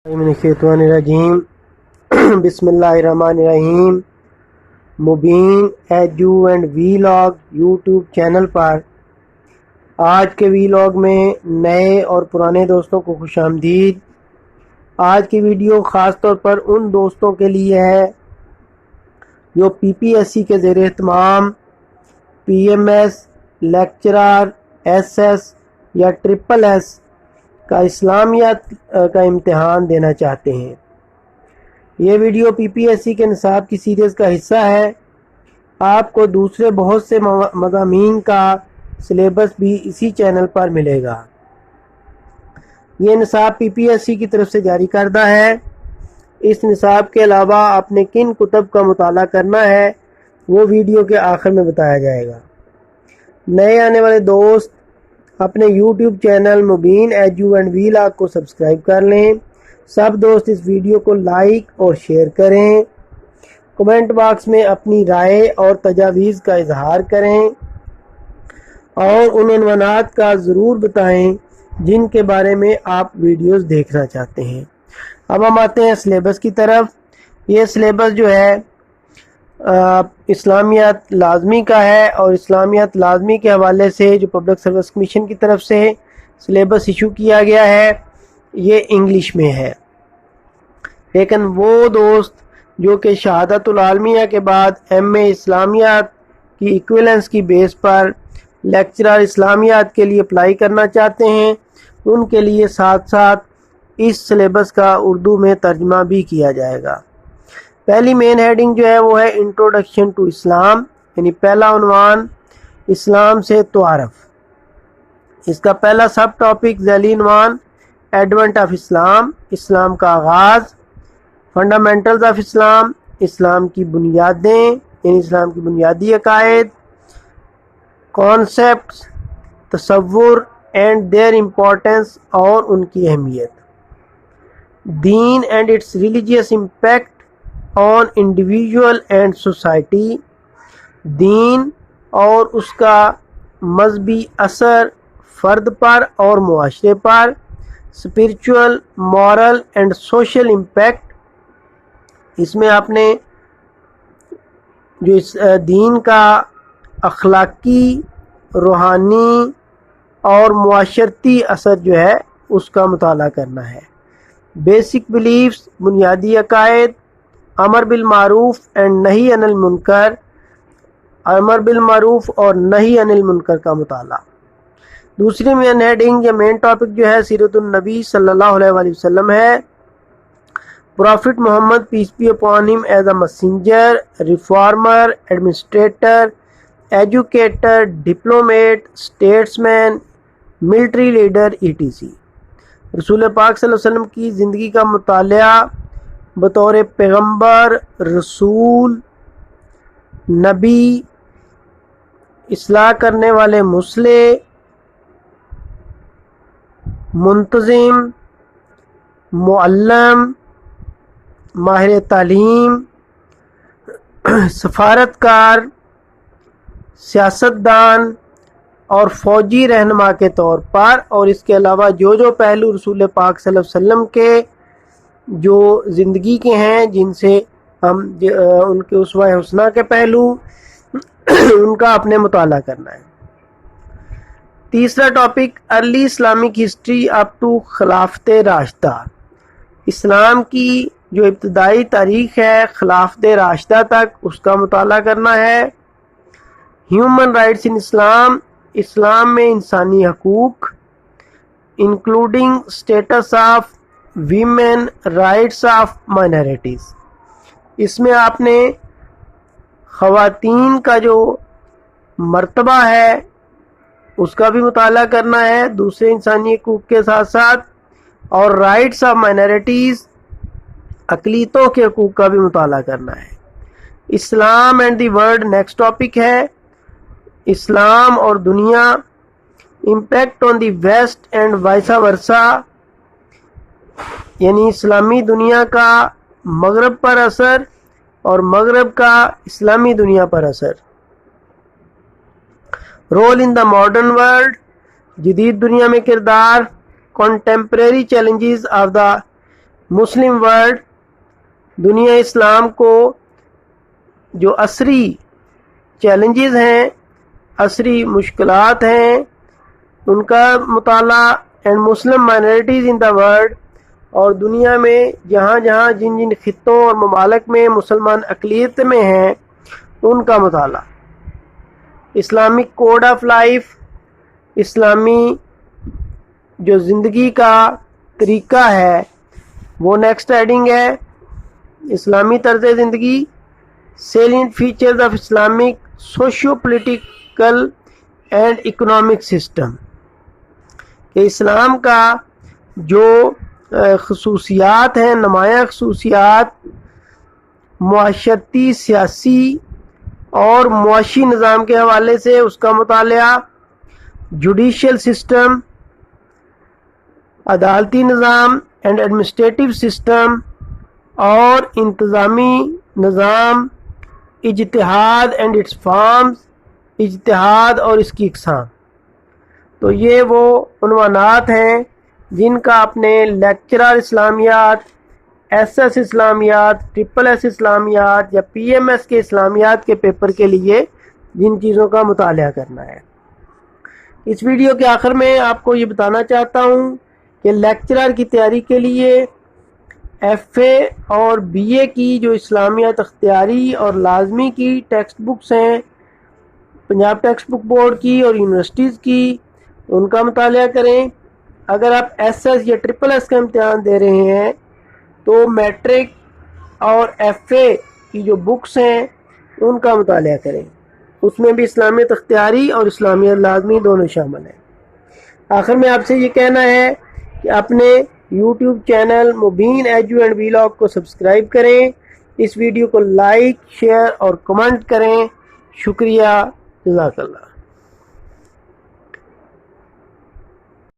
मिनश्शैतानिर्रजीम बिस्मिल्लाहिर्रहमानिर्रहीम। Mubeen edu and vlog YouTube channel पर आज के वीलॉग में नए और पुराने दोस्तों को खुशामदीद। आज की वीडियो ख़ास तौर पर उन दोस्तों के लिए है जो पीपीएससी के ज़ेर एहतमाम पीएमएस, लेक्चरर, एसएस या ट्रिपल एस का इस्लामियत का इम्तिहान देना चाहते हैं। ये वीडियो पीपीएससी के निसाब की सीरीज़ का हिस्सा है। आपको दूसरे बहुत से मज़ामीन का सिलेबस भी इसी चैनल पर मिलेगा। ये निसाब पीपीएससी की तरफ से जारी करदा है। इस निसाब के अलावा आपने किन कुतब का मुताला करना है वो वीडियो के आखिर में बताया जाएगा। नए आने वाले दोस्त अपने YouTube channel Mubeen edu and vlog को सब्सक्राइब कर लें। सब दोस्त इस वीडियो को लाइक और शेयर करें। कमेंट बॉक्स में अपनी राय और तजावीज़ का इजहार करें और उन उन्वानात का ज़रूर बताएं जिनके बारे में आप वीडियोस देखना चाहते हैं। अब हम आते हैं सिलेबस की तरफ। ये सिलेबस जो है इस्लामियत लाजमी का है और इस्लामियत लाजमी के हवाले से जो पब्लिक सर्विस कमीशन की तरफ से सिलेबस इशू किया गया है ये इंग्लिश में है। लेकिन वो दोस्त जो कि शहादतुल आलमिया के बाद एमए इस्लामियत की इक्विवेलेंस की बेस पर लेक्चरर इस्लामियत के लिए अप्लाई करना चाहते हैं उनके लिए साथ साथ इस सिलेबस का उर्दू में तर्जमा भी किया जाएगा। पहली मेन हेडिंग जो है वो है इंट्रोडक्शन टू इस्लाम, यानी पहला उन्वान इस्लाम से तुआरफ। इसका पहला सब टॉपिक ज़ैली उन्वान एडवेंट ऑफ इस्लाम, इस्लाम का आगाज़, फंडामेंटल्स ऑफ इस्लाम, इस्लाम की बुनियादें यानी इस्लाम की बुनियादी अकायद, concepts, Tasavvur and there importance और उनकी अहमियत, दीन and it's religious impact on individual and society, दीन और उसका मजहबी असर फ़र्द पर और मुआशरे पर, spiritual, moral and social impact. इसमें आपने जो इस दीन का अखलाकी, रूहानी और मुआशरती असर जो है उसका मुताला करना है। बेसिक बिलीफ्स, बुनियादी अकायद, अमर बिल मारूफ एंड नही अनिल मुनकर, अमर बिल मारूफ और नही अनिल मुनकर का मुताला। दूसरी मेन हेडिंग या मेन टॉपिक जो है सीरतुन नबी सल्लल्लाहु अलैहि वसल्लम है। Prophet Muhammad peace be upon him as a messenger, reformer, administrator, educator, diplomat, statesman, military leader etc. रसूल पाक सल्लल्लाहु अलैहि वसल्लम की ज़िंदगी का मुताला बतौर पैगम्बर, रसूल, नबी, इस्लाह करने वाले मुसले, मुंतज़िम, मुअल्लम, माहिर तालीम, सफारतकार, सियासतदान और फ़ौजी रहनुमा के तौर पर, और इसके अलावा जो जो पहलू रसूल पाक सल्लल्लाहु अलैहि वसल्लम के जो ज़िंदगी के हैं जिनसे हम उनके उसवा हुस्ना के पहलू उनका अपने मुताला करना है। तीसरा topic early Islamic history up to खिलाफत राशिदा, इस्लाम की जो इब्तदाई तारीख़ है खिलाफत राशिदा तक उसका मुताला करना है। ह्यूमन राइट्स इन इस्लाम, इस्लाम में इंसानी हकूक़ including status of women, rights of minorities. इसमें आपने ख़वातीन का जो मर्तबा है उसका भी मुताला करना है दूसरे इंसानी हकूक़ के साथ साथ, और राइट्स ऑफ माइनॉरिटीज़ अक़लीतों के हकूक़ का भी मुताला करना है। Islam and the world next topic है। इस्लाम और दुनिया, impact on the west and vice versa, यानी इस्लामी दुनिया का मगरब पर असर और मगरब का इस्लामी दुनिया पर असर। Role in the modern world, जदीद दुनिया में किरदार, contemporary challenges of the Muslim world, دنیا اسلام کو جو عصری چیلنجز ہیں، عصری مشکلات ہیں، ان کا مطالعہ، and Muslim minorities in the world, اور دنیا میں جہاں جہاں جن جن خطوں اور ممالک میں مسلمان اقلیت میں ہیں ان کا مطالعہ، اسلامک کوڈ آف لائف، اسلامی جو زندگی کا طریقہ ہے وہ نیکسٹ ہیڈنگ ہے، اسلامی طرز زندگی، salient features of Islamic socio political and economic system, کہ اسلام کا جو خصوصیات ہیں، نمایاں خصوصیات، معاشرتی، سیاسی اور معاشی نظام کے حوالے سے اس کا مطالعہ، جوڈیشل سسٹم، عدالتی نظام اینڈ ایڈمنسٹریٹو سسٹم، اور انتظامی نظام، اجتہاد اینڈ اٹس فارمز، اجتہاد اور اس کی اقسام۔ تو یہ وہ عنوانات ہیں جن کا اپنے لیکچرر اسلامیات، ایس ایس اسلامیات، ٹرپل ایس اسلامیات یا پی ایم ایس کے اسلامیات کے پیپر کے لیے جن چیزوں کا مطالعہ کرنا ہے۔ اس ویڈیو کے آخر میں آپ کو یہ بتانا چاہتا ہوں کہ لیکچرر کی تیاری کے لیے ایف اے اور بی اے کی جو اسلامیات اختیاری اور لازمی کی ٹیکسٹ بکس ہیں، پنجاب ٹیکسٹ بک بورڈ کی اور یونیورسٹیز کی، ان کا مطالعہ کریں۔ اگر آپ ایس ایس یا ٹرپل ایس کا امتحان دے رہے ہیں تو میٹرک اور ایف اے کی جو بکس ہیں ان کا مطالعہ کریں، اس میں بھی اسلامیت اختیاری اور اسلامیت لازمی دونوں شامل ہیں۔ آخر میں آپ سے یہ کہنا ہے کہ اپنے YouTube channel Mubeen edu and vlog کو سبسکرائب کریں، اس ویڈیو کو لائک، شیئر اور کمنٹ کریں۔ شکریہ، جزاک اللہ۔